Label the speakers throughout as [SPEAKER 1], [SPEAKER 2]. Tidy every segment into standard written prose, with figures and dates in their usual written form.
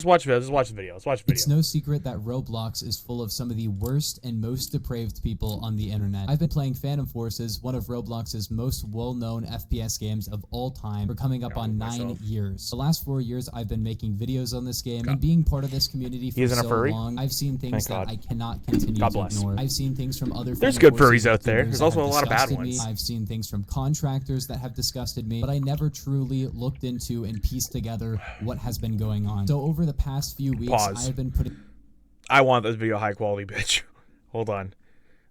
[SPEAKER 1] watch the video. Let's watch the video.
[SPEAKER 2] It's no secret that Roblox is full of some of the worst and most depraved people on the internet. I've been playing Phantom Forces, one of Roblox's most well-known FPS games of all time, for coming up on 9 years. The last 4 years, I've been making videos on this game, and being part of this community for so long, I've seen things that I cannot continue to ignore. I've seen things from other
[SPEAKER 1] There's good furries out there. There's also a lot of bad ones.
[SPEAKER 2] I've seen things from contractors that have disgusted me, but I never truly looked into and pieced together what has been going on. So over the past few weeks, I have been putting...
[SPEAKER 1] I want this video high quality, bitch. Hold on.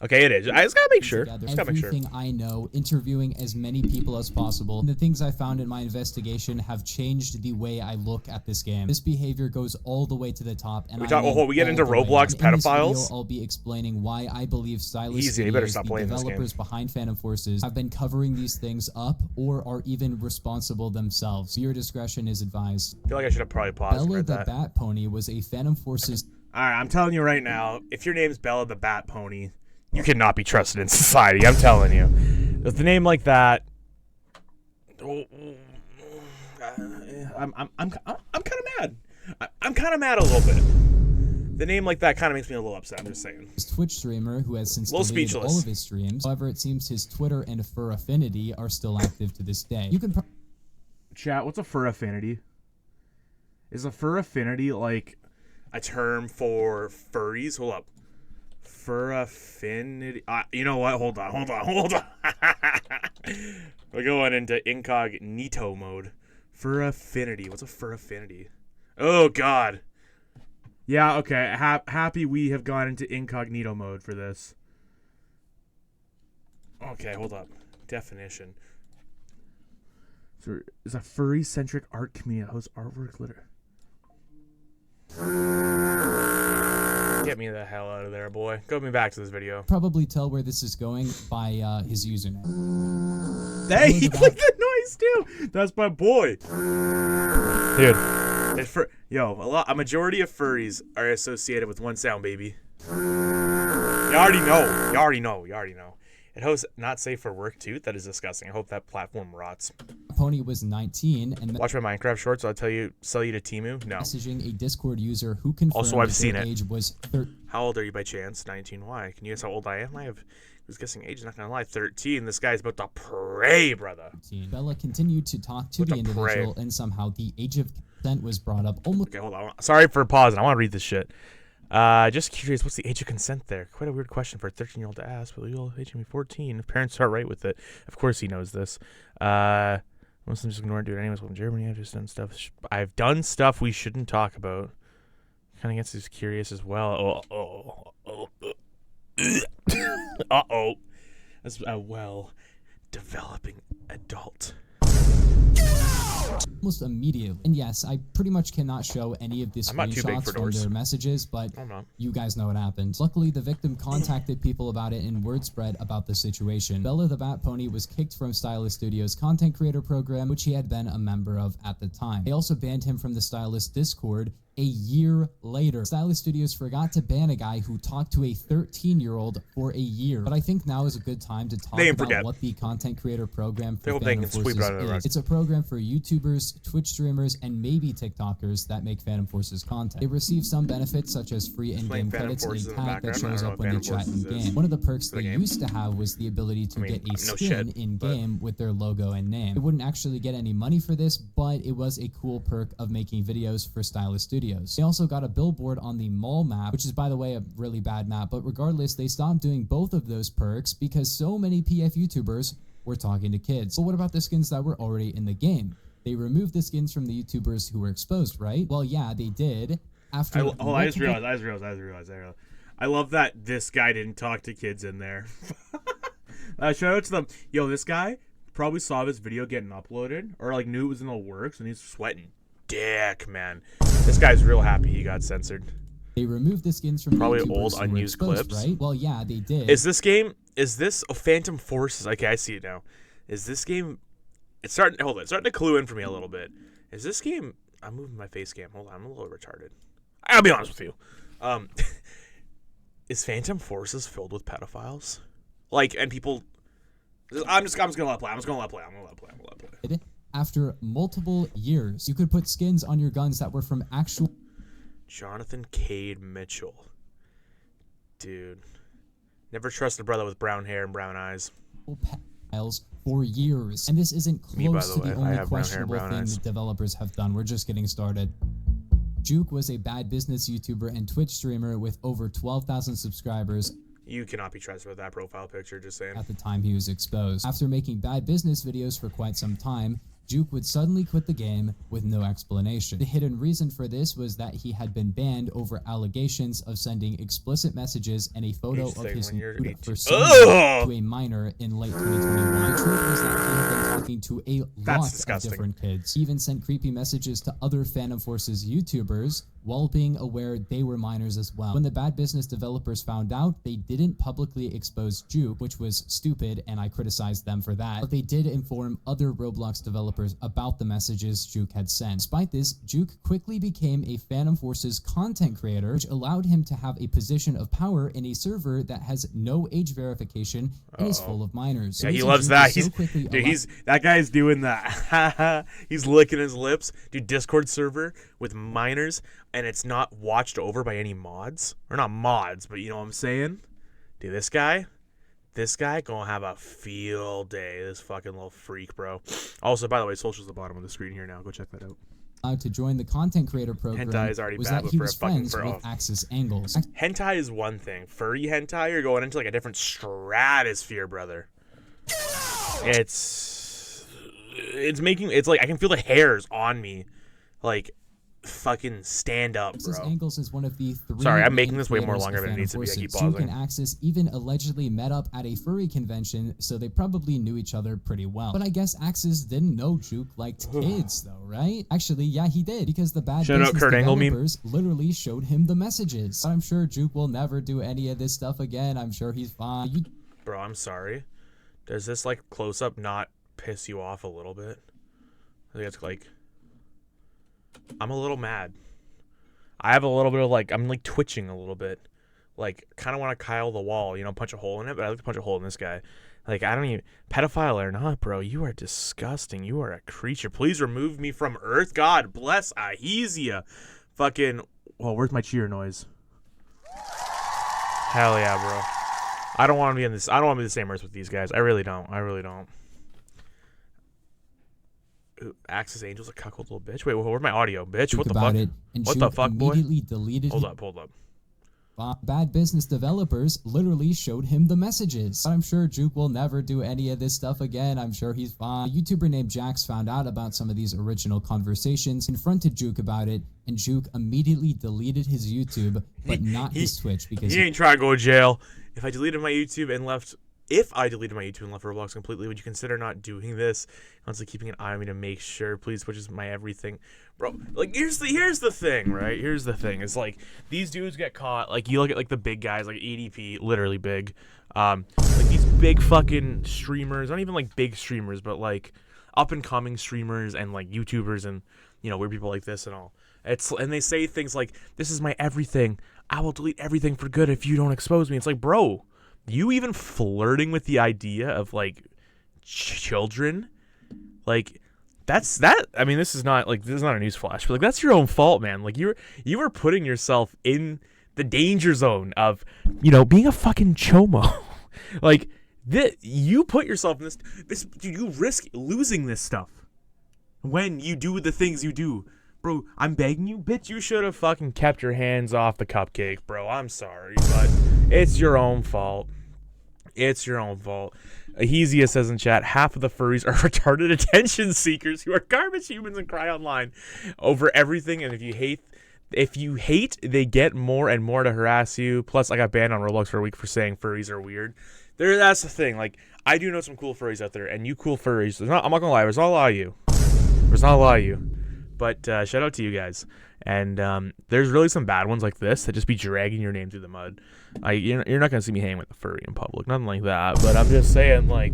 [SPEAKER 1] Okay, it is. I just gotta make sure.
[SPEAKER 2] Everything I know, interviewing as many people as possible. And the things I found in my investigation have changed the way I look at this game. This behavior goes all the way to the top. And
[SPEAKER 1] we get into Roblox pedophiles. In this video,
[SPEAKER 2] I'll be explaining why I believe Stylus Studios, the developers behind Phantom Forces, have been covering these things up or are even responsible themselves. Your discretion is advised.
[SPEAKER 1] I feel like I should have probably paused.
[SPEAKER 2] Bella the Bat Pony was a Phantom Forces...
[SPEAKER 1] Alright, I'm telling you right now, if your name's Bella the Bat Pony, you cannot be trusted in society. I'm telling you. With a name like that, I'm kind of mad. I'm kind of mad a little bit. The name like that kind of makes me a little upset. I'm just saying.
[SPEAKER 2] This Twitch streamer who has since deleted all of his streams. However, it seems his Twitter and Fur Affinity are still active to this day. You can.
[SPEAKER 1] Chat. What's a Fur Affinity? Is a Fur Affinity like a term for furries? Hold up. Fur Affinity. You know what? Hold on. We're going into incognito mode. Fur Affinity. What's a Fur Affinity? Oh, God. Yeah, okay. Happy we have gone into incognito mode for this. Okay, hold up. Definition. So, is a furry-centric art community that hosts artwork litter. Get me the hell out of there, boy. Go me back to this video.
[SPEAKER 2] Probably tell where this is going by his username.
[SPEAKER 1] Hey, he clicked the noise too. That's my boy. Dude. A majority of furries are associated with one sound, baby. You already know. It hosts not safe for work too. That is disgusting. I hope that platform rots.
[SPEAKER 2] Pony was 19 and
[SPEAKER 1] watch my Minecraft shorts. So I'll sell you to Temu. No.
[SPEAKER 2] Messaging a Discord user who confirmed
[SPEAKER 1] I've seen
[SPEAKER 2] their
[SPEAKER 1] it.
[SPEAKER 2] age was 13.
[SPEAKER 1] How old are you by chance? 19. Why? Can you guess how old I am? I was guessing age. Not gonna lie. 13. This guy's about to pray, brother.
[SPEAKER 2] Bella continued to talk to the individual, and somehow the age of consent was brought up.
[SPEAKER 1] Okay, hold on. Sorry for pausing. I want to read this shit. Just curious, what's the age of consent there? Quite a weird question for a 13-year-old to ask, but the legal age can be 14 if parents are right with it. Of course he knows this. Muslims just ignore it, dude. Anyways, well, in Germany, I've done stuff we shouldn't talk about. Kind of gets us curious as well. That's a well-developing adult.
[SPEAKER 2] Almost immediately. And yes, I pretty much cannot show any of the screenshots from their messages, but you guys know what happened. Luckily, the victim contacted people about it and word spread about the situation. Bella the Bat Pony was kicked from Stylus Studios' content creator program, which he had been a member of at the time. They also banned him from the Stylus Discord a year later. Stylus Studios forgot to ban a guy who talked to a 13-year-old for a year. But I think now is a good time to talk about what the content creator program for Phantom Forces is. It's a program for YouTubers, Twitch streamers, and maybe TikTokers that make Phantom Forces content. They receive some benefits such as free in-game credits and a tag that shows up when they chat in-game. One of the perks they used to have was the ability to get a skin in-game with their logo and name. They wouldn't actually get any money for this, but it was a cool perk of making videos for Stylus Studios. They also got a billboard on the mall map, which is, by the way, a really bad map, but regardless, they stopped doing both of those perks because so many PF YouTubers were talking to kids. But what about the skins that were already in the game? They removed the skins from the YouTubers who were exposed, right? Well, yeah, they did. After
[SPEAKER 1] I just realized. I love that this guy didn't talk to kids in there. Shout out to them. Yo, this guy probably saw this video getting uploaded or like knew it was in the works and he's sweating dick, man. This guy's real happy he got censored.
[SPEAKER 2] They removed the skins from
[SPEAKER 1] probably old unused clips,
[SPEAKER 2] right? Well, yeah, they did.
[SPEAKER 1] Is this Phantom Forces? Okay, I see it now. Is this game? It's starting to clue in for me a little bit. Is this game? I'm moving my face cam. Hold on, I'm a little retarded. I'll be honest with you. Is Phantom Forces filled with pedophiles? Like, and people. I'm just gonna let play. I'm gonna let play.
[SPEAKER 2] After multiple years, you could put skins on your guns that were from actual.
[SPEAKER 1] Jonathan Cade Mitchell. Dude. Never trust a brother with brown hair and brown eyes.
[SPEAKER 2] For years. And this isn't close to the only questionable thing
[SPEAKER 1] eyes.
[SPEAKER 2] that developers have done. We're just getting started. Juke was a bad business YouTuber and Twitch streamer with over 12,000 subscribers.
[SPEAKER 1] You cannot be trusted with that profile picture, just saying.
[SPEAKER 2] At the time he was exposed. After making bad business videos for quite some time, Juke would suddenly quit the game with no explanation. The hidden reason for this was that he had been banned over allegations of sending explicit messages and a photo of his nude persona to a minor in late 2021. The truth was that he had been talking to a lot of different kids. He even sent creepy messages to other Phantom Forces YouTubers while being aware they were minors as well. When the bad business developers found out, they didn't publicly expose Juke, which was stupid, and I criticized them for that, but they did inform other Roblox developers about the messages Juke had sent. Despite this, Juke quickly became a Phantom Forces content creator, which allowed him to have a position of power in a server that has no age verification and is full of minors.
[SPEAKER 1] So yeah, he loves that. That guy's doing that. He's licking his lips. Dude, Discord server with minors, and it's not watched over by any mods. Or not mods, but you know what I'm saying? Dude, this guy gonna have a field day. This fucking little freak, bro. Also, by the way, social's at the bottom of the screen here now. Go check that out.
[SPEAKER 2] To join the content creator program
[SPEAKER 1] hentai is already
[SPEAKER 2] was
[SPEAKER 1] bad
[SPEAKER 2] that he
[SPEAKER 1] for
[SPEAKER 2] was
[SPEAKER 1] a fucking
[SPEAKER 2] friends with Axis Angles.
[SPEAKER 1] Hentai is one thing. Furry hentai, you're going into like a different stratosphere, brother. It's like I can feel the hairs on me, like fucking stand up, bro.
[SPEAKER 2] Angles is one of the three.
[SPEAKER 1] Sorry, I'm making this way more longer than it needs to be. I keep pausing.
[SPEAKER 2] Juke and Axis even allegedly met up at a furry convention, so they probably knew each other pretty well. But I guess Axis didn't know Juke liked kids, though, right? Actually, yeah, he did, because the bad business developers literally showed him the messages. But I'm sure Juke will never do any of this stuff again. I'm sure he's fine.
[SPEAKER 1] Bro, I'm sorry. Does this like close up not piss you off a little bit? I think it's like, I'm a little mad. I have a little bit of like, I'm like twitching a little bit. Like, kind of want to Kyle the wall, you know, punch a hole in it, but I like to punch a hole in this guy. Like, I don't even, pedophile or not, bro, you are disgusting. You are a creature. Please remove me from Earth. God bless Ahesia. Fucking, well, where's my cheer noise? Hell yeah, bro. I don't want to be in this, I don't want to be the same Earth with these guys. I really don't. I really don't. Axis Angel's a cuckold little bitch. Wait, where's my audio, bitch? What the fuck? What the fuck, boy? Hold up.
[SPEAKER 2] Bad business developers literally showed him the messages. I'm sure Juke will never do any of this stuff again. I'm sure he's fine. A YouTuber named Jax found out about some of these original conversations, confronted Juke about it, and Juke immediately deleted his YouTube, but not his Twitch, because
[SPEAKER 1] he ain't trying to go to jail. If I deleted my YouTube and left Roblox completely, would you consider not doing this? Honestly, keeping an eye on me to make sure, please. Twitch is my everything, bro. Like, here's the thing, right? Here's the thing. It's like these dudes get caught. Like, you look at like the big guys, like EDP, literally big. Like these big fucking streamers, not even like big streamers, but like up and coming streamers and like YouTubers and, you know, weird people like this and all. And they say things like, "This is my everything. I will delete everything for good if you don't expose me." It's like, bro, you even flirting with the idea of like children, like that. I mean, this is not a news flash, but like that's your own fault, man. Like you were putting yourself in the danger zone of, you know, being a fucking chomo. Like you put yourself in this. You risk losing this stuff when you do the things you do. Bro, I'm begging you, bitch, you should have fucking kept your hands off the cupcake, bro. I'm sorry, but it's your own fault. It's your own fault. Ahesia says in chat, half of the furries are retarded attention seekers who are garbage humans and cry online over everything. And if you hate, they get more and more to harass you. Plus, I got banned on Roblox for a week for saying furries are weird. That's the thing. Like, I do know some cool furries out there, and you cool furries. I'm not gonna lie. There's not a lot of you. There's not a lot of you. But shout out to you guys. And there's really some bad ones like this that just be dragging your name through the mud. You're not going to see me hang with a furry in public. Nothing like that. But I'm just saying, like,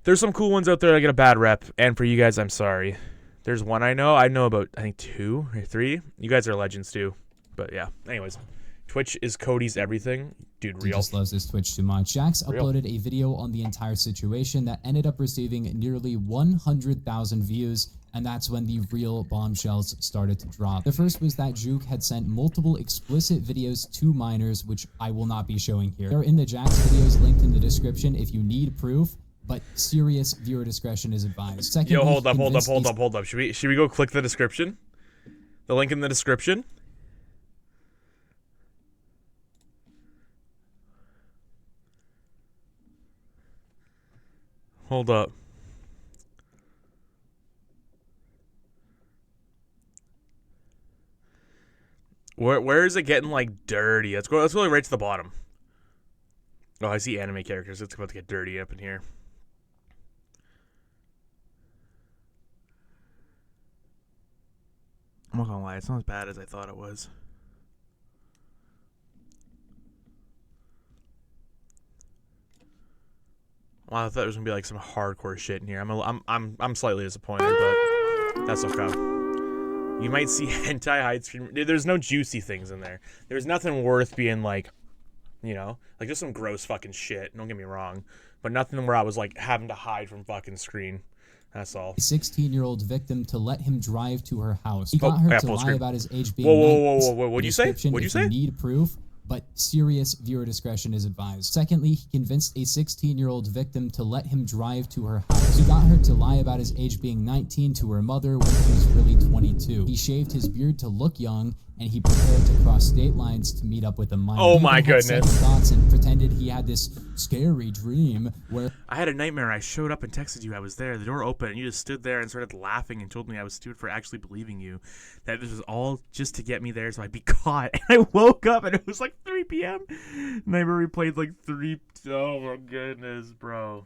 [SPEAKER 1] there's some cool ones out there that get a bad rep. And for you guys, I'm sorry. There's one I know. I know about, I think, 2 or 3. You guys are legends, too. But, yeah. Anyways. Twitch is Cody's everything. Dude, real.
[SPEAKER 2] He just loves his Twitch too much. Jax uploaded a video on the entire situation that ended up receiving nearly 100,000 views And that's when the real bombshells started to drop. The first was that Juke had sent multiple explicit videos to minors, which I will not be showing here. They're in the Jax videos linked in the description if you need proof, but serious viewer discretion is advised. Secondly,
[SPEAKER 1] yo, hold up. Should we go click the description? The link in the description? Hold up. Where is it getting like dirty? Let's go right to the bottom. Oh, I see anime characters. It's about to get dirty up in here. I'm not gonna lie, it's not as bad as I thought it was. Well, I thought there was gonna be like some hardcore shit in here. I'm slightly disappointed, but that's okay. You might see hentai hide screen. There's no juicy things in there. There's nothing worth being like, you know, like just some gross fucking shit. Don't get me wrong, but nothing where I was like having to hide from fucking screen. That's all.
[SPEAKER 2] A 16-year-old victim to let him drive to her house. He got her to lie about his age being
[SPEAKER 1] Whoa. What'd you say?
[SPEAKER 2] What'd you say? Need proof, but serious viewer discretion is advised. Secondly, he convinced a 16-year-old victim to let him drive to her house. He got her to lie about his age being 19 to her mother when he was really 22. He shaved his beard to look young, and he prepared to cross state lines to meet up with a minor.
[SPEAKER 1] Oh my goodness.
[SPEAKER 2] Thoughts and pretended he had this scary dream where
[SPEAKER 1] I had a nightmare. I showed up and texted you. I was there. The door opened, and you just stood there and started laughing and told me I was stupid for actually believing you. That this was all just to get me there so I'd be caught. And I woke up, and it was like 3 p.m. Nightmare we played like 3. Oh my goodness, bro.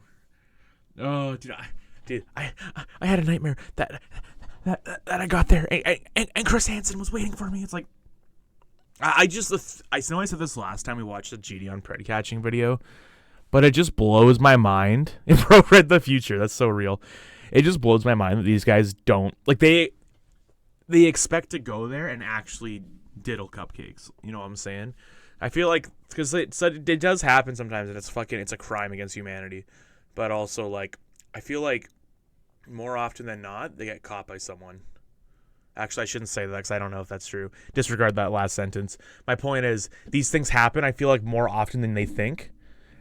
[SPEAKER 1] Oh, dude, I had a nightmare that I got there, and Chris Hansen was waiting for me. It's like, I know I said this last time we watched the GD Pred catching video, but it just blows my mind. If Bro read the future, that's so real. It just blows my mind that these guys don't, like, they expect to go there and actually diddle cupcakes. You know what I'm saying? I feel like, because it does happen sometimes, and it's a crime against humanity. But also, like, I feel like more often than not, they get caught by someone. Actually, I shouldn't say that because I don't know if that's true. Disregard that last sentence. My point is, these things happen, I feel like, more often than they think.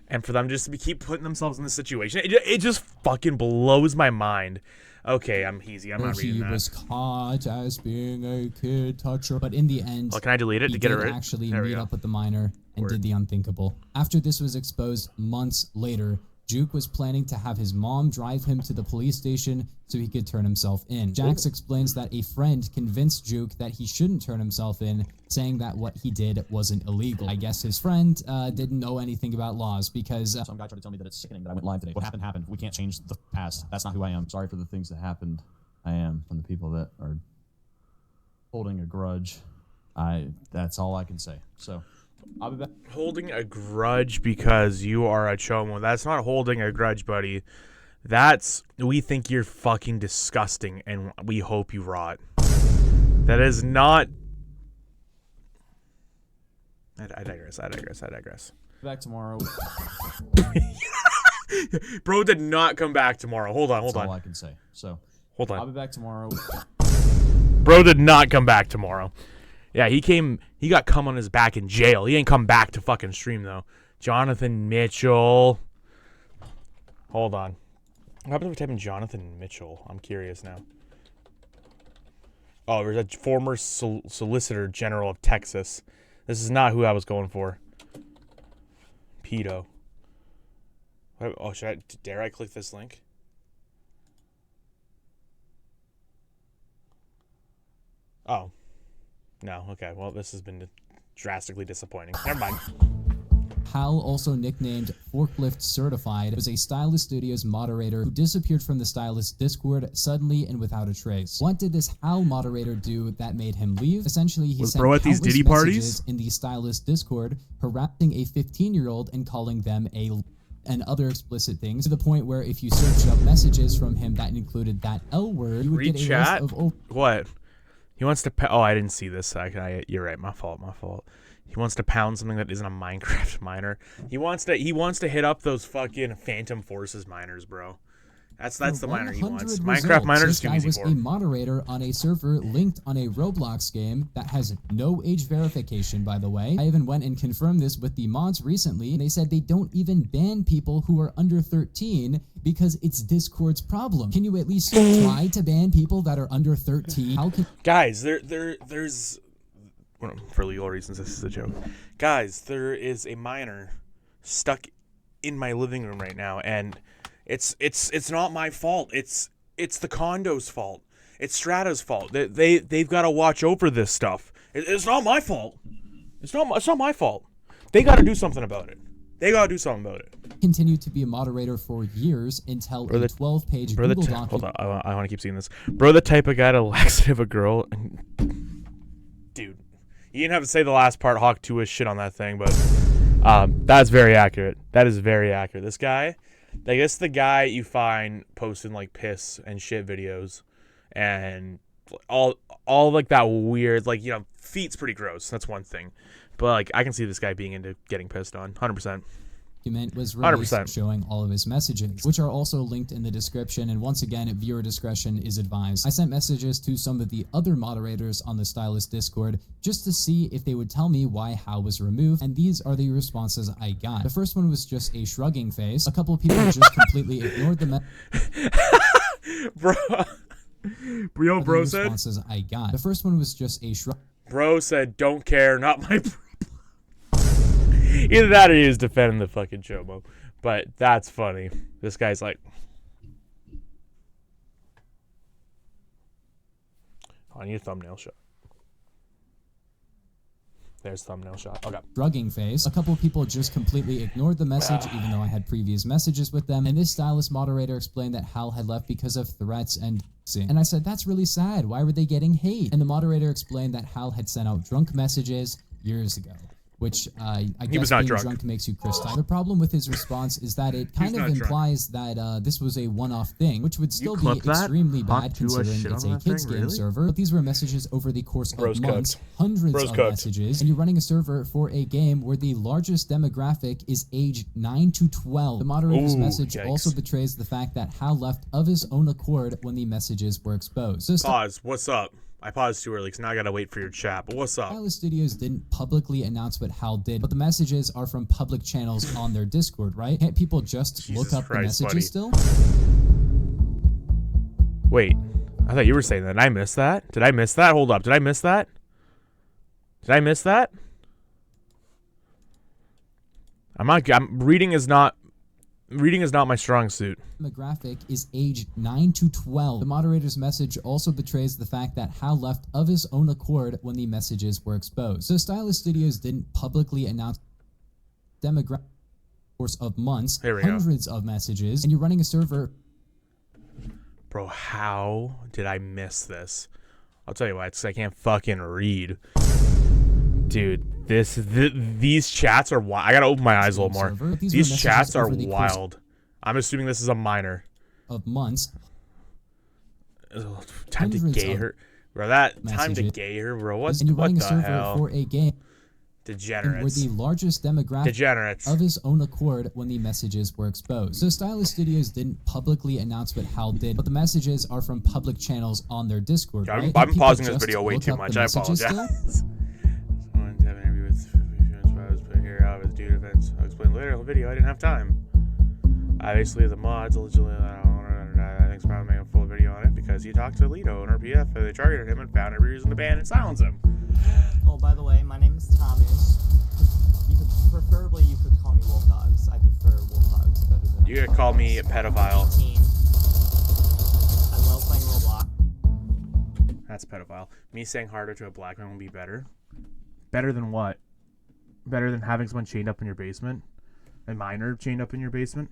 [SPEAKER 1] And for them just to keep putting themselves in this situation, it just fucking blows my mind. Okay, I'm easy. I'm not reading that.
[SPEAKER 2] He was caught as being a kid toucher, but in the end,
[SPEAKER 1] can I delete it to get it right?
[SPEAKER 2] He actually meet up with the minor and did the unthinkable. After this was exposed months later, Juke was planning to have his mom drive him to the police station so he could turn himself in. Jax explains that a friend convinced Juke that he shouldn't turn himself in, saying that what he did wasn't illegal. I guess his friend didn't know anything about laws because
[SPEAKER 3] some guy tried to tell me that it's sickening that I went live today. What happened. We can't change the past. That's not who I am. Sorry for the things that happened. I am from the people that are holding a grudge. That's all I can say. So I'll be back.
[SPEAKER 1] Holding a grudge because you are a chomo. That's not holding a grudge, buddy. That's, we think you're fucking disgusting and we hope you rot. That is not... I digress.
[SPEAKER 3] Back tomorrow.
[SPEAKER 1] Bro did not come back tomorrow. Hold on.
[SPEAKER 3] That's all I can say. So
[SPEAKER 1] hold on.
[SPEAKER 3] I'll be back tomorrow.
[SPEAKER 1] Bro did not come back tomorrow. Yeah, he got cum on his back in jail. He ain't come back to fucking stream, though. Jonathan Mitchell. Hold on. What happens if we type in Jonathan Mitchell? I'm curious now. Oh, there's a former Solicitor General of Texas. This is not who I was going for. Pedo. Oh, dare I click this link? Oh. No, okay. Well, this has been drastically disappointing. Never mind.
[SPEAKER 2] Hal, also nicknamed Forklift Certified, was a Stylist Studios moderator who disappeared from the Stylist Discord suddenly and without a trace. What did this Hal moderator do that made him leave? Essentially, he sent
[SPEAKER 1] at these Diddy parties
[SPEAKER 2] in the Stylist Discord, harassing a 15-year-old and calling them and other explicit things, to the point where if you searched up messages from him that included that L word, you would get a list of...
[SPEAKER 1] What? He wants to... Oh, I didn't see this. You're right. My fault. He wants to pound something that isn't a Minecraft miner. He wants to hit up those fucking Phantom Forces miners, bro. That's the miner he wants.
[SPEAKER 2] Results,
[SPEAKER 1] Minecraft miners
[SPEAKER 2] this
[SPEAKER 1] too
[SPEAKER 2] guy
[SPEAKER 1] easy
[SPEAKER 2] was
[SPEAKER 1] for
[SPEAKER 2] a
[SPEAKER 1] him.
[SPEAKER 2] moderator on a server linked on a Roblox game that has no age verification, by the way. I even went and confirmed this with the mods recently, and they said they don't even ban people who are under 13 because it's Discord's problem. Can you at least try to ban people that are under 13? How can
[SPEAKER 1] Guys, there's well, for legal reasons this is a joke. Guys, there is a miner stuck in my living room right now, and it's not my fault. It's the condo's fault. It's Strata's fault. They've got to watch over this stuff. It's not my fault. It's not my fault. They got to do something about it. They got to do something about it.
[SPEAKER 2] Continue to be a moderator for years until a 12-page Google document.
[SPEAKER 1] Hold on, I want to keep seeing this. Bro, the type of guy to laxative a girl. Dude, you didn't have to say the last part. Hawk 2-ish shit on that thing, but that's very accurate. That is very accurate. This guy, I guess the guy you find posting like piss and shit videos, and all like that weird, like, you know, feet's pretty gross. That's one thing, but like I can see this guy being into getting pissed on. 100%.
[SPEAKER 2] Was released
[SPEAKER 1] 100%.
[SPEAKER 2] showing all of his messages, which are also linked in the description, and once again, viewer discretion is advised. I sent messages to some of the other moderators on the Stylist Discord just to see if they would tell me why Hal was removed, and these are the responses I got. The first one was just a shrugging face. A couple of people just completely ignored the
[SPEAKER 1] bro said
[SPEAKER 2] responses I got. The first one was just a shrug.
[SPEAKER 1] Bro said, "Don't care, not my problem." Either that or he was defending the fucking Chomo. But that's funny. This guy's like... I need a thumbnail shot. There's thumbnail shot. Okay.
[SPEAKER 2] Shrugging face. A couple of people just completely ignored the message, even though I had previous messages with them. And this Stylist moderator explained that Hal had left because of threats and... And I said, that's really sad. Why were they getting hate? And the moderator explained that Hal had sent out drunk messages years ago, which I guess being drunk makes you crystal. The problem with his response is that it kind of implies that this was a one-off thing, which would still be extremely bad considering it's a kids game server. But these were messages over the course of months, hundreds of messages, and you're running a server for a game where the largest demographic is age 9 to 12. The moderator's message also betrays the fact that Hal left of his own accord when the messages were exposed. So
[SPEAKER 1] pause. What's up? I paused too early because now I gotta wait for your chat, but what's up?
[SPEAKER 2] Stylist Studios didn't publicly announce what Hal did, but the messages are from public channels on their Discord, right? Can't people just look up the messages still?
[SPEAKER 1] Wait, I thought you were saying that. Did I miss that? Did I miss that? Hold up. Did I miss that? Did I miss that? Reading is not my strong suit.
[SPEAKER 2] Demographic is age 9 to 12. The moderator's message also betrays the fact that Hal left of his own accord when the messages were exposed. So Stylist Studios didn't publicly announce demographic course of months, hundreds of messages, and you're running a server.
[SPEAKER 1] Bro, how did I miss this? I'll tell you why. It's 'cause I can't fucking read. Dude, these chats are wild. I gotta open my eyes a little more. These chats are wild. I'm assuming this is a minor.
[SPEAKER 2] Of months.
[SPEAKER 1] Ugh, time to gay her. Bro, that time to gay her, bro. What the hell?
[SPEAKER 2] For a game.
[SPEAKER 1] Degenerates.
[SPEAKER 2] Were the largest demographic of his own accord when the messages were exposed. So Stylist Studios didn't publicly announce what Hal did, but the messages are from public channels on their Discord.
[SPEAKER 1] I'm pausing this video way too much. I apologize. Dude events. I'll explain later in the video. I didn't have time. Obviously, the mods allegedly. I think it's probably making a full video on it because he talked to Lito and RPF and they targeted him and found every reason to ban and silence him.
[SPEAKER 4] Oh, by the way, my name is Thomas. You could call me Wolf Dogs. I prefer Wolf Dogs better than.
[SPEAKER 1] You could call me a pedophile.
[SPEAKER 4] I love playing Roblox.
[SPEAKER 1] That's a pedophile. Me saying harder to a black man will be better. Better than what? Better than having someone chained up in your basement? A minor chained up in your basement?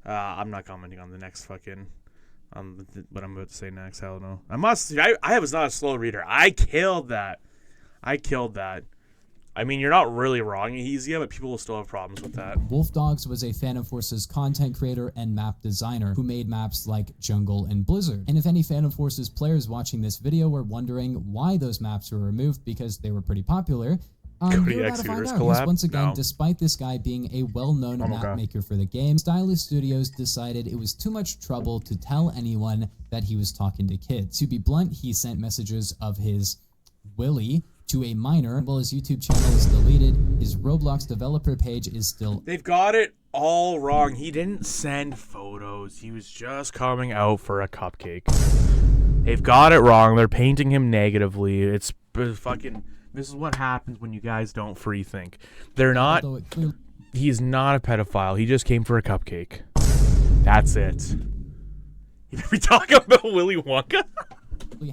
[SPEAKER 1] I'm not commenting on the next fucking... what I'm about to say next. Hell no. I was not a slow reader. I killed that. I mean, you're not really wrong, easy, but people will still have problems with that.
[SPEAKER 2] Wolf Dogs was a Phantom Forces content creator and map designer who made maps like Jungle and Blizzard. And if any Phantom Forces players watching this video were wondering why those maps were removed because they were pretty popular, You're about to find out. Yes, once again, despite this guy being a well-known map maker for the game, Stylus Studios decided it was too much trouble to tell anyone that he was talking to kids. To be blunt, he sent messages of his Willie to a minor. While his YouTube channel is deleted, his Roblox developer page is still...
[SPEAKER 1] They've got it all wrong. He didn't send photos. He was just coming out for a cupcake. They've got it wrong. They're painting him negatively. It's fucking... This is what happens when you guys don't free think. They're not... He's not a pedophile. He just came for a cupcake. That's it. We talking about Willy Wonka?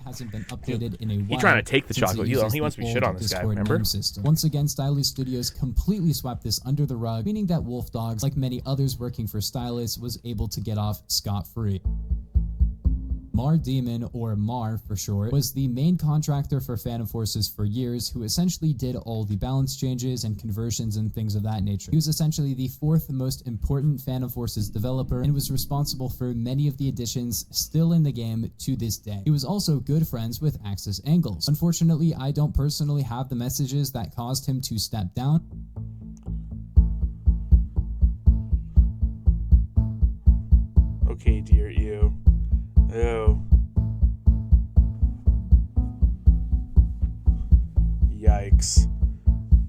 [SPEAKER 2] Hasn't been updated in a while.
[SPEAKER 1] He's trying to take the chocolate. He wants to be shit on this guy, remember?
[SPEAKER 2] Once again, Stylus Studios completely swept this under the rug, meaning that Wolf Dogs, like many others working for Stylus, was able to get off scot-free. Mar Demon, or Mar for short, was the main contractor for Phantom Forces for years, who essentially did all the balance changes and conversions and things of that nature. He was essentially the fourth most important Phantom Forces developer and was responsible for many of the additions still in the game to this day. He was also good friends with Axis Angles. Unfortunately, I don't personally have the messages that caused him to step down.
[SPEAKER 1] Okay, dear you. Oh. Yikes.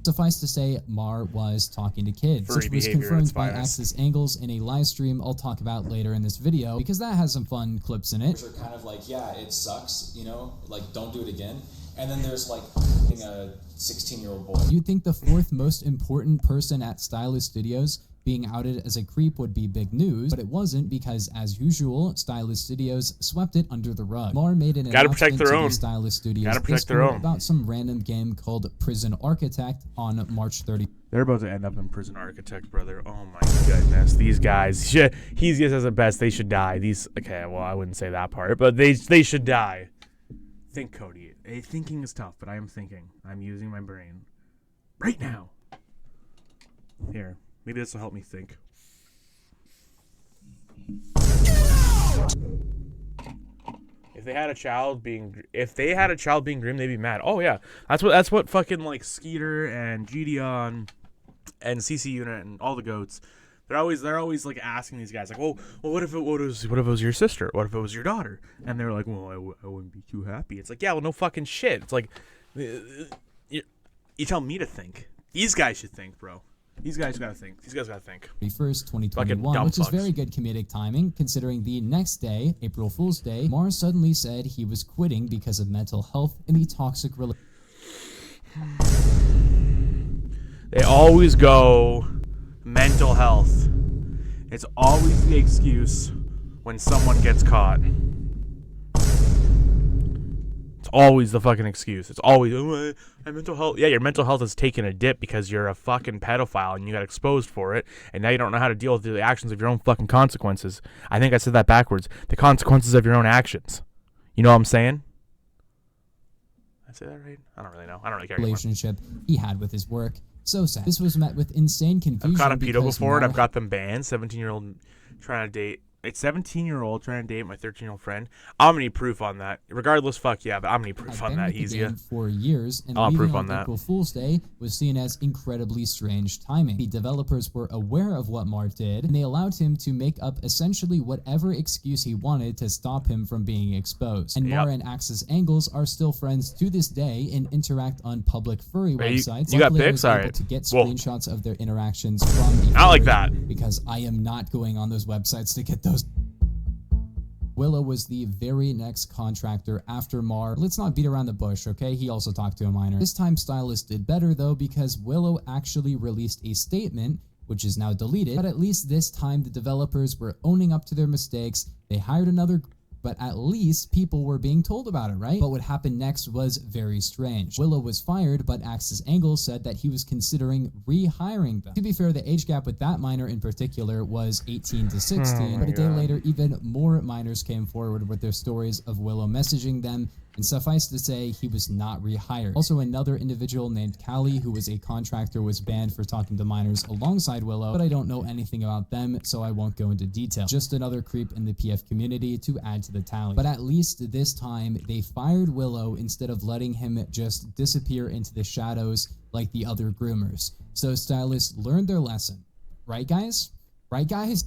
[SPEAKER 2] Suffice to say, Mar was talking to kids, which was confirmed by Axis Angles in a live stream I'll talk about later in this video, because that has some fun clips in it.
[SPEAKER 5] Which are kind of like, yeah, it sucks, you know, like, don't do it again. And then there's like a 16-year-old boy.
[SPEAKER 2] You'd think the fourth most important person at Stylus Studios being outed as a creep would be big news, but it wasn't, because as usual, Stylus Studios swept it under the rug. Mar made an announcement to the Stylus Studios about some random game called Prison Architect on March 30th.
[SPEAKER 1] They're about to end up in Prison Architect, brother. Oh my goodness, these guys. He's just as the best. They should die. Okay, well, I wouldn't say that part, but they should die. Think, Cody. Thinking is tough, but I am thinking. I'm using my brain right now. Here. Maybe this will help me think. If they had a child being groomed, they'd be mad. Oh yeah, that's what fucking like Skeeter and GDon and CC Unit and all the goats. They're always like asking these guys like, what if it was your sister? What if it was your daughter? And they're like, well, I wouldn't be too happy. It's like, yeah, well, no fucking shit. It's like, you tell me to think. These guys should think, bro. These guys gotta think.
[SPEAKER 2] 1st, 2021, which is very good comedic timing, considering the next day, April Fool's Day, Mar suddenly said he was quitting because of mental health in the toxic relationship.
[SPEAKER 1] They always go mental health. It's always the excuse when someone gets caught. It's always the fucking excuse. It's always, oh, my mental health. Yeah, your mental health is taking a dip because you're a fucking pedophile and you got exposed for it, and now you don't know how to deal with the actions of your own fucking consequences. I think I said that backwards. The consequences of your own actions. You know what I'm saying? Did I say that right? I don't really know. I don't really care
[SPEAKER 2] relationship he had with his work. So sad. This was met with insane confusion.
[SPEAKER 1] I've caught a pedo before, and I've got them banned. 17-year-old trying to date. It's 17-year-old trying to date my 13-year-old friend. I'm gonna need proof on that. Regardless, fuck yeah, but I'm gonna need proof on that. Easy.
[SPEAKER 2] For years, and
[SPEAKER 1] I'll have proof on that.
[SPEAKER 2] April Fool's Day was seen as incredibly strange timing. The developers were aware of what Mar did, and they allowed him to make up essentially whatever excuse he wanted to stop him from being exposed. And Mar and Axis Angles are still friends to this day and interact on public furry websites.
[SPEAKER 1] You got pics? All right.
[SPEAKER 2] To get screenshots of their interactions from
[SPEAKER 1] not like that,
[SPEAKER 2] because I am not going on those websites to get those. Willow was the very next contractor after Mar. Let's not beat around the bush, okay? He also talked to a minor. This time Stylus did better though, because Willow actually released a statement, which is now deleted, but at least this time the developers were owning up to their mistakes. They hired another, but at least people were being told about it, right? But what happened next was very strange. Willow was fired, but Axis Angles said that he was considering rehiring them. To be fair, the age gap with that minor in particular was 18 to 16, but a day later, even more minors came forward with their stories of Willow messaging them, and suffice to say, he was not rehired. Also, another individual named Callie, who was a contractor, was banned for talking to minors alongside Willow, but I don't know anything about them, so I won't go into detail. Just another creep in the PF community to add to the tally. But at least this time, they fired Willow instead of letting him just disappear into the shadows like the other groomers. So stylists learned their lesson. Right, guys? Right, guys?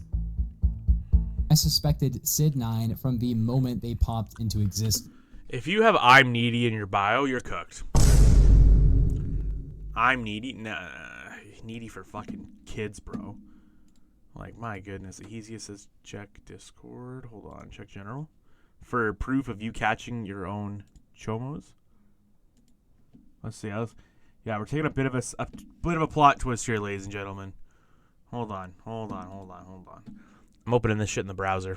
[SPEAKER 2] I suspected Sid9 from the moment they popped into existence.
[SPEAKER 1] If you have "I'm needy" in your bio, you're cooked. I'm needy? Nah, needy for fucking kids, bro. Like, my goodness. Easiest says check Discord. Hold on, check general. For proof of you catching your own chomos. Let's see. Yeah, we're taking a bit of a plot twist here, ladies and gentlemen. Hold on. I'm opening this shit in the browser.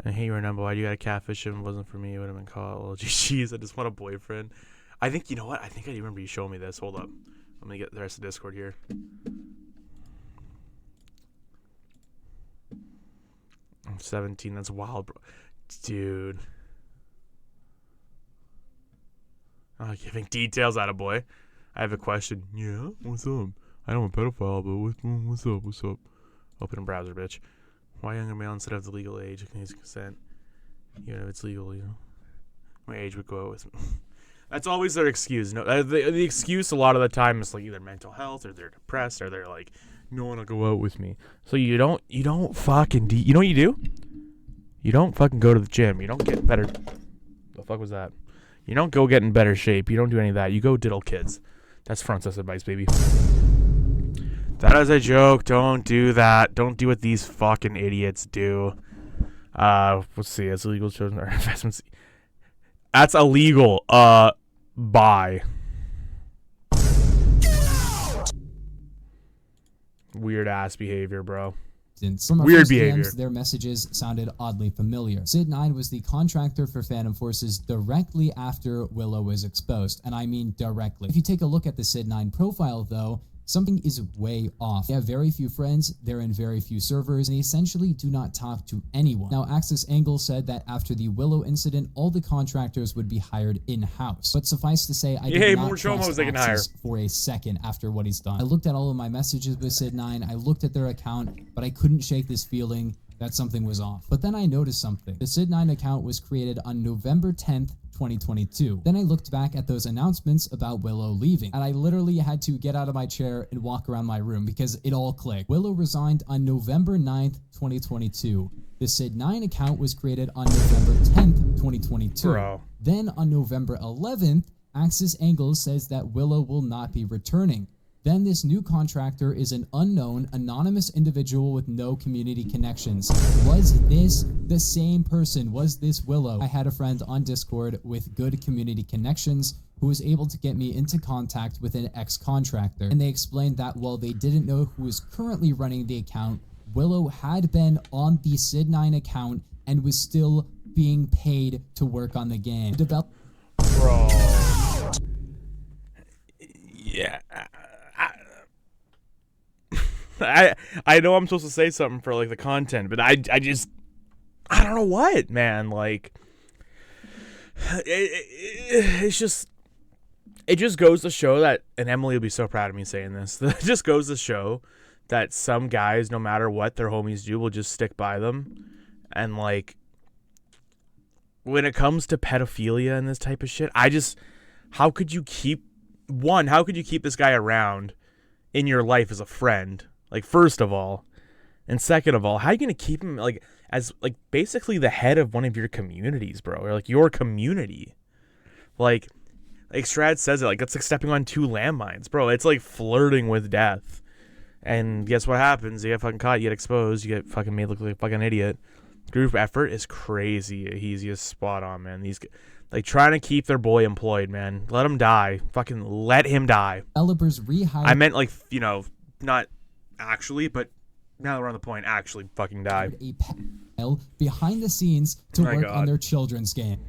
[SPEAKER 1] And hey, you remember why you got a catfish? If it wasn't for me, it would have been called. Well, geez, I just want a boyfriend. I think, you know what? I think I remember you showing me this. Hold up. I'm going to get the rest of Discord here. I'm 17. That's wild, bro. Dude. Oh, giving details out of boy. I have a question. Yeah? What's up? I know I'm a pedophile, but what's up? Open a browser, bitch. Why younger male instead of the legal age? Can use consent. You know, it's legal, you know. My age would go out with me. That's always their excuse. No, the excuse a lot of the time is like either mental health or they're depressed or they're like, no one will go out with me. So you don't fucking you know what you do? You don't fucking go to the gym. You don't get better. The fuck was that? You don't go get in better shape. You don't do any of that. You go diddle kids. That's Francez advice, baby. That is a joke. Don't do that. Don't do what these fucking idiots do. Let's see. It's illegal children or investments. That's illegal. Bye. Weird ass behavior, bro. Weird behavior.
[SPEAKER 2] Their messages sounded oddly familiar. Sid9 was the contractor for Phantom Forces directly after Willow was exposed, and I mean directly. If you take a look at the Sid9 profile, though, something is way off. They have very few friends, they're in very few servers, and they essentially do not talk to anyone. Now, Axis Angle said that after the Willow incident, all the contractors would be hired in-house. But suffice to say, I did not trust Axis for a second after what he's done. I looked at all of my messages with Sid9, I looked at their account, but I couldn't shake this feeling that something was off. But then I noticed something. The Sid9 account was created on November 10th, 2022. Then I looked back at those announcements about Willow leaving, and I literally had to get out of my chair and walk around my room because it all clicked. Willow resigned on November 9th, 2022. The Sid9 account was created on November 10th, 2022.
[SPEAKER 1] Bro.
[SPEAKER 2] Then on November 11th, Axis Angle says that Willow will not be returning. Then this new contractor is an unknown, anonymous individual with no community connections. Was this the same person? Was this Willow? I had a friend on Discord with good community connections who was able to get me into contact with an ex-contractor. And they explained that while they didn't know who was currently running the account, Willow had been on the Sid9 account and was still being paid to work on the game.
[SPEAKER 1] Bro. Yeah. I know I'm supposed to say something for like the content, but I don't know what, man. Like it just goes to show that, and Emily will be so proud of me saying this. It just goes to show that some guys, no matter what their homies do, will just stick by them. And like when it comes to pedophilia and this type of shit, how could you keep this guy around in your life as a friend? Like, first of all, and second of all, how are you going to keep him, like, as, like, basically the head of one of your communities, bro, or, like, your community? Like Strad says it, like, it's like stepping on two landmines, bro. It's like flirting with death. And guess what happens? You get fucking caught, you get exposed, you get fucking made look like a fucking idiot. Group effort is crazy. He's just spot on, man. These, like, trying to keep their boy employed, man. Let him die. Fucking let him die.
[SPEAKER 2] Developers rehired.
[SPEAKER 1] I meant, like, you know, not actually, but now that we're on the point, actually fucking die.
[SPEAKER 2] A panel behind the scenes to work on their children's game.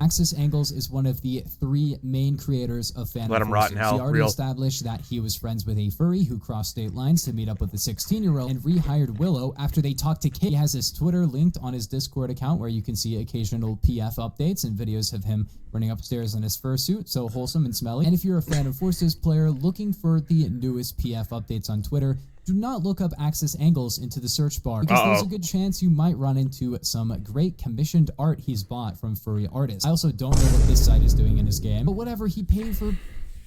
[SPEAKER 2] Axis Angles is one of the 3 main creators of Phantom Forces.
[SPEAKER 1] Let him rot in hell.
[SPEAKER 2] He already established that he was friends with a furry who crossed state lines to meet up with a 16-year-old and rehired Willow after they talked to Kate. He has his Twitter linked on his Discord account where you can see occasional PF updates and videos of him running upstairs in his fursuit, so wholesome and smelly. And if you're a Phantom Forces player looking for the newest PF updates on Twitter, Do not look up Axis Angles into the search bar, because there's a good chance you might run into some great commissioned art he's bought from furry artists. I also don't know what this site is doing in his game, but whatever, he paid for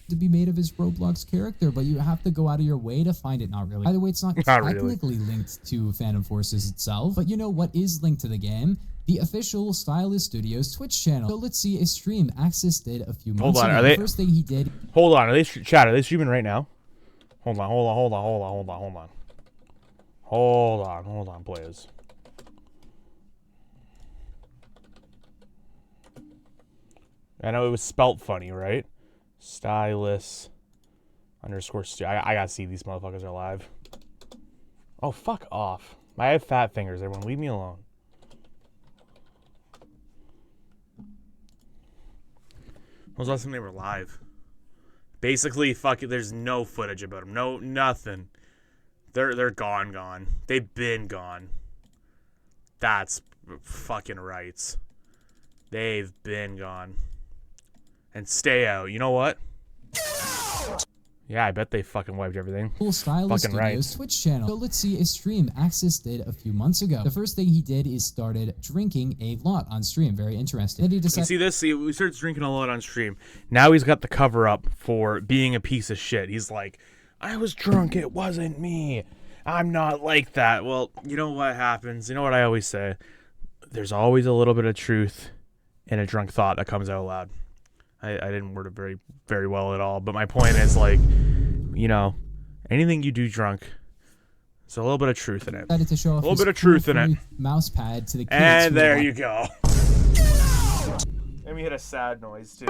[SPEAKER 2] to be made of his Roblox character, but you have to go out of your way to find it. Not really. By the way, it's not technically linked to Phantom Forces itself, but you know what is linked to the game? The official Stylus Studios Twitch channel. So let's see a stream Axis did a few months ago. The first thing he did.
[SPEAKER 1] Hold on, are they streaming right now? Hold on, players. I know it was spelt funny, right? Stylus _ I gotta see these motherfuckers are live. Oh, fuck off. I have fat fingers, everyone. Leave me alone. When was the last time they were live? Basically, fuck it, there's no footage about them. No, nothing. They're gone. They've been gone. That's fucking rights. They've been gone. And stay out. You know what? Yeah, I bet they fucking wiped everything.
[SPEAKER 2] Full Stylus Studios Twitch channel. So let's see a stream Axis did a few months ago. The first thing he did is started drinking a lot on stream. Very interesting. Then he decided.
[SPEAKER 1] You see this? See, we started drinking a lot on stream. Now he's got the cover up for being a piece of shit. He's like, I was drunk. It wasn't me. I'm not like that. Well, you know what happens? You know what I always say? There's always a little bit of truth in a drunk thought that comes out loud. I didn't word it very, very well at all. But my point is, like, you know, anything you do drunk, there's a little bit of truth in it.
[SPEAKER 2] To show off
[SPEAKER 1] a little bit of truth in it.
[SPEAKER 2] Mouse pad to the kids.
[SPEAKER 1] And there you go. Let me hit a sad noise, too.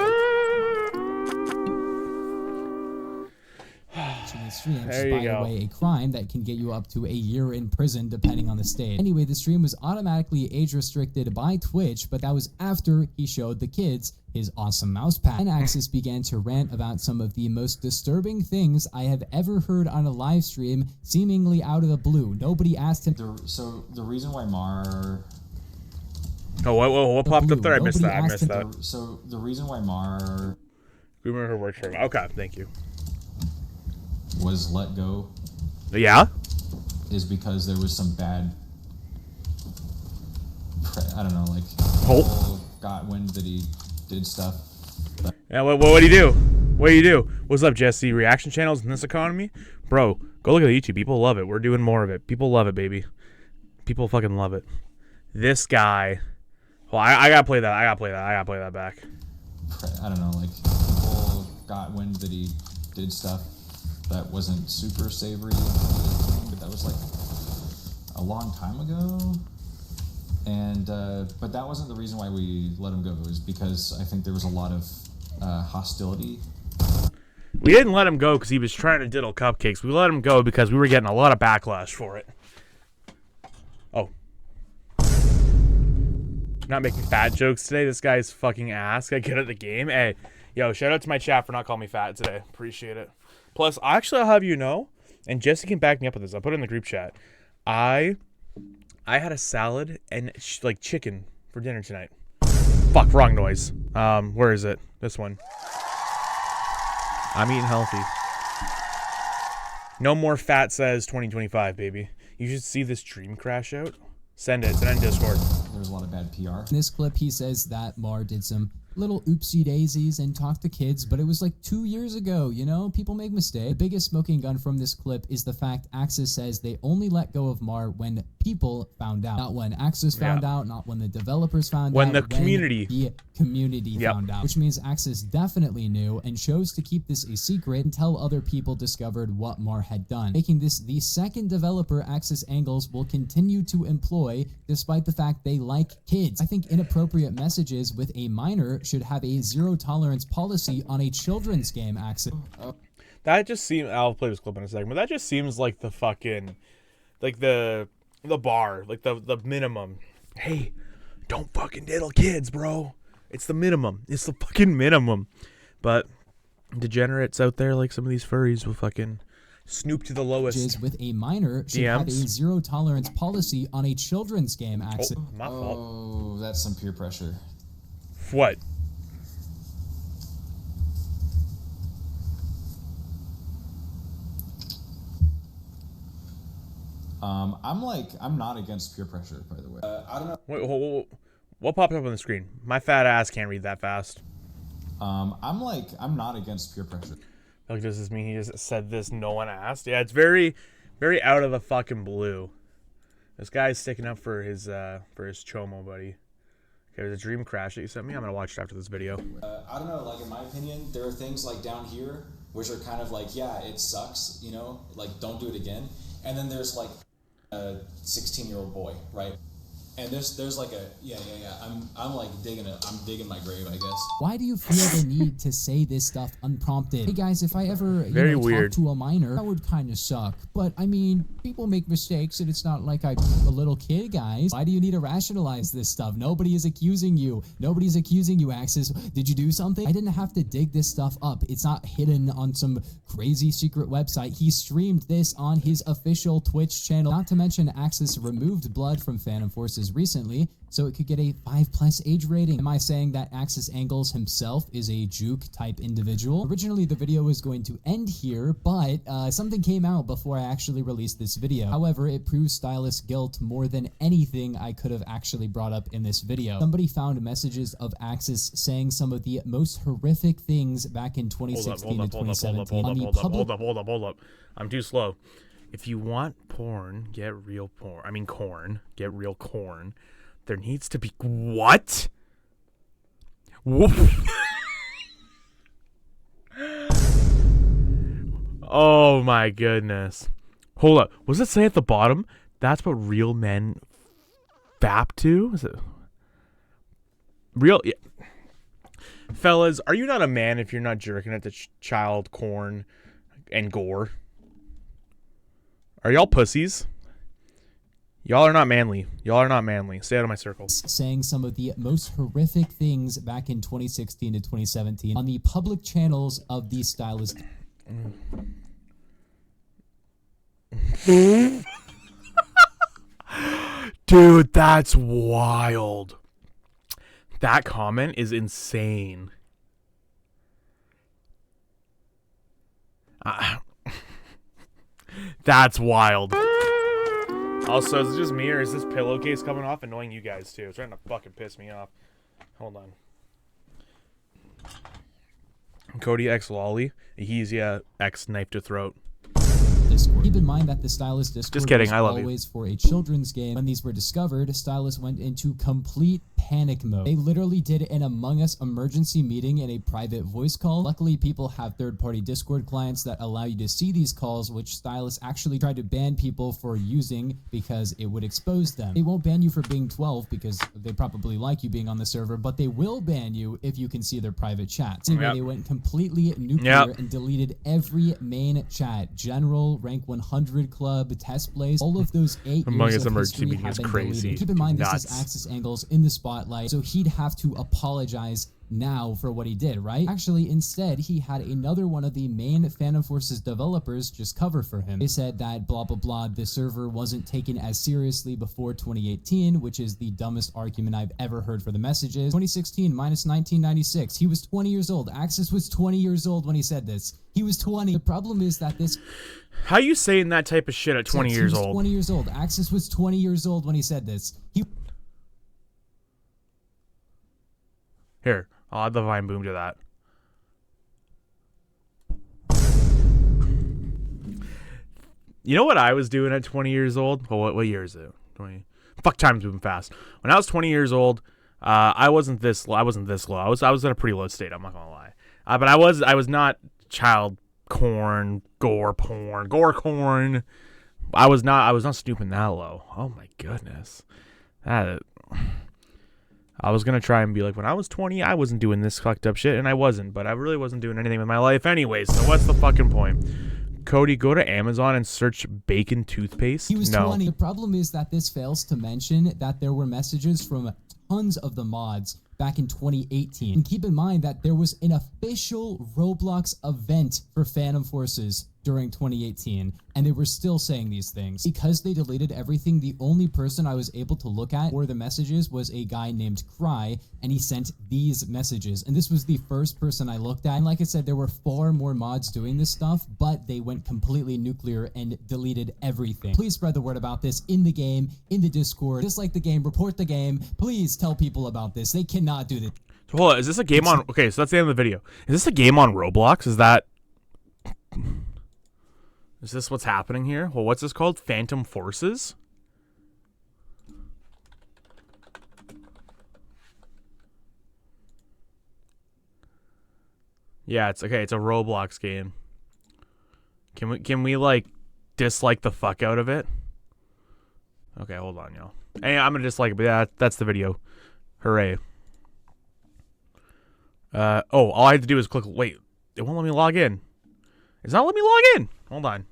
[SPEAKER 2] Streams, by the way, a crime that can get you up to a year in prison depending on the state. Anyway, the stream was automatically age restricted by Twitch, but that was after he showed the kids his awesome mouse pad. And Axis began to rant about some of the most disturbing things I have ever heard on a live stream, seemingly out of the blue. Nobody asked him.
[SPEAKER 3] So the reason why Mar.
[SPEAKER 1] Oh, what popped up there? I missed that.
[SPEAKER 3] So the reason why Mar.
[SPEAKER 1] Remember her work for. Okay, thank you.
[SPEAKER 3] Was let go.
[SPEAKER 1] Yeah.
[SPEAKER 3] Is because there was some bad. I don't know, like. Got wind that he did stuff.
[SPEAKER 1] Yeah. What do you do? What do you do? What's up, Jesse? Reaction channels in this economy, bro. Go look at YouTube. People love it. We're doing more of it. People love it, baby. People fucking love it. This guy. Well, I gotta play that. I gotta play that back.
[SPEAKER 3] I don't know, like people got wind that he did stuff that wasn't super savory, but that was like a long time ago. And but that wasn't the reason why we let him go. It was because I think there was a lot of hostility.
[SPEAKER 1] We didn't let him go because he was trying to diddle cupcakes. We let him go because we were getting a lot of backlash for it. Oh. Not making fat jokes today. This guy's fucking ass. I get at the game. Hey, yo, shout out to my chat for not calling me fat today. Appreciate it. Plus, actually, I'll have you know, and Jesse can back me up with this. I'll put it in the group chat. I had a salad and like chicken for dinner tonight. Fuck, wrong noise. Where is it? This one. I'm eating healthy. No more fat says 2025, baby. You should see this dream crash out. Send it. Send it in Discord.
[SPEAKER 3] There was a lot of bad PR.
[SPEAKER 2] In this clip, he says that Mar did some little oopsie daisies and talk to kids, but it was like 2 years ago, you know? People make mistakes. The biggest smoking gun from this clip is the fact Axis says they only let go of Mar when people found out. Not when Axis found out, not when the developers found out.
[SPEAKER 1] When the community
[SPEAKER 2] found out. Which means Axis definitely knew and chose to keep this a secret until other people discovered what Mar had done, making this the second developer Axis Angles will continue to employ despite the fact they like kids. I think inappropriate messages with a minor should have a zero tolerance policy on a children's game, Axis.
[SPEAKER 1] That just seems. I'll play this clip in a second, but that just seems like the fucking, like the bar, like the minimum. Hey, don't fucking diddle kids, bro. It's the minimum. It's the fucking minimum. But degenerates out there, like some of these furries, will fucking snoop to the lowest.
[SPEAKER 2] With a minor should have a zero tolerance policy on a children's game, Axis.
[SPEAKER 1] Oh, my fault.
[SPEAKER 3] Oh, that's some peer pressure.
[SPEAKER 1] What?
[SPEAKER 3] I'm not against peer pressure, by the way.
[SPEAKER 5] I don't know.
[SPEAKER 1] Wait, what popped up on the screen? My fat ass can't read that fast.
[SPEAKER 3] I'm not against peer pressure.
[SPEAKER 1] Like, does this mean he just said this? No one asked. Yeah, it's very, very out of the fucking blue. This guy's sticking up for his chomo buddy. Okay, there's a dream crash that you sent me. I'm gonna watch it after this video.
[SPEAKER 5] I don't know. Like, in my opinion, there are things like down here which are kind of like, yeah, it sucks. You know, like, don't do it again. And then there's like a 16-year-old boy, right? And there's like a yeah. I'm like digging my grave, I guess.
[SPEAKER 2] Why do you feel the need to say this stuff unprompted? Hey guys, if I ever
[SPEAKER 1] weird.
[SPEAKER 2] talk to a minor, that would kind of suck. But I mean, people make mistakes, and it's not like I'm a little kid, guys. Why do you need to rationalize this stuff? Nobody is accusing you. Nobody's accusing you, Axis. Did you do something? I didn't have to dig this stuff up. It's not hidden on some crazy secret website. He streamed this on his official Twitch channel. Not to mention, Axis removed blood from Phantom Forces recently, so it could get a 5+ age rating. Am I saying that Axis Angles himself is a juke type individual? Originally, the video was going to end here, but something came out before I actually released this video. However, it proves Stylus' guilt more than anything I could have actually brought up in this video. Somebody found messages of Axis saying some of the most horrific things back in 2016 to 2017.
[SPEAKER 1] Hold up. I'm too slow. If you want porn, get real porn. I mean corn. Get real corn. There needs to be what? Whoop. Oh my goodness. Hold up. What does it say at the bottom? That's what real men fap to? Is it real? Yeah. Fellas, are you not a man if you're not jerking at the child corn and gore? Are y'all pussies? Y'all are not manly. Y'all are not manly. Stay out of my circle.
[SPEAKER 2] Saying some of the most horrific things back in 2016 to 2017 on the public channels of the Stylus.
[SPEAKER 1] Dude, that's wild. That comment is insane. That's wild. Also, is it just me or is this pillowcase coming off annoying you guys too? It's trying to fucking piss me off. Hold on. Cody X Lolly. He's X knife to throat.
[SPEAKER 2] Discord. Keep in mind that the Stylus Discord
[SPEAKER 1] just kidding,
[SPEAKER 2] was
[SPEAKER 1] I love
[SPEAKER 2] always for a children's game. When these were discovered, Stylus went into complete panic mode. They literally did an Among Us emergency meeting in a private voice call. Luckily, people have third-party Discord clients that allow you to see these calls, which Stylus actually tried to ban people for using because it would expose them. They won't ban you for being 12 because they probably like you being on the server, but they will ban you if you can see their private chats. Anyway, they went completely nuclear and deleted every main chat, general, rank 100 club, test plays, all of those 8
[SPEAKER 1] Among
[SPEAKER 2] years
[SPEAKER 1] Us
[SPEAKER 2] of
[SPEAKER 1] emergency
[SPEAKER 2] history
[SPEAKER 1] meeting
[SPEAKER 2] have
[SPEAKER 1] is
[SPEAKER 2] been
[SPEAKER 1] crazy.
[SPEAKER 2] deleted. Keep in mind,
[SPEAKER 1] Nuts.
[SPEAKER 2] this is Axis Angles in the spotlight, so he'd have to apologize now for what he did, right? Actually, instead, he had another one of the main Phantom Forces developers just cover for him. They said that blah blah blah, the server wasn't taken as seriously before 2018, which is the dumbest argument I've ever heard for the messages. 2016 minus 1996. He was 20 years old. Axis was 20 years old when he said this. He was 20. The problem is that this...
[SPEAKER 1] How you saying that type of shit at 20 years old?
[SPEAKER 2] 20 years old. Axis was 20 years old when he said this.
[SPEAKER 1] Here, I'll add the Vine Boom to that. You know what I was doing at 20 years old? Well, what year is it? 20. Fuck, time's moving fast. When I was 20 years old, I wasn't this low. I was at a pretty low state. I'm not gonna lie. But I was not child corn, gore corn. I was not stooping that low. Oh my goodness. I was going to try and be like, when I was 20, I wasn't doing this fucked up shit, and I wasn't, but I really wasn't doing anything with my life anyways, so what's the fucking point? Cody, go to Amazon and search bacon toothpaste.
[SPEAKER 2] He was 20. The problem is that this fails to mention that there were messages from tons of the mods back in 2018. And keep in mind that there was an official Roblox event for Phantom Forces during 2018, and they were still saying these things. Because they deleted everything, the only person I was able to look at for the messages was a guy named Cry, and he sent these messages. And this was the first person I looked at. And like I said, there were far more mods doing this stuff, but they went completely nuclear and deleted everything. Please spread the word about this in the game, in the Discord. Dislike the game, report the game. Please tell people about this. They cannot do this.
[SPEAKER 1] So hold on, is this a game on... Okay, so that's the end of the video. Is this a game on Roblox? Is that... Is this what's happening here? Well, what's this called? Phantom Forces? Yeah, it's okay. It's a Roblox game. Can we like dislike the fuck out of it? Okay, hold on, y'all. Hey, I'm gonna dislike it, but yeah, that's the video. Hooray. Oh, all I had to do is click. Wait, it won't let me log in. It's not letting me log in. Hold on.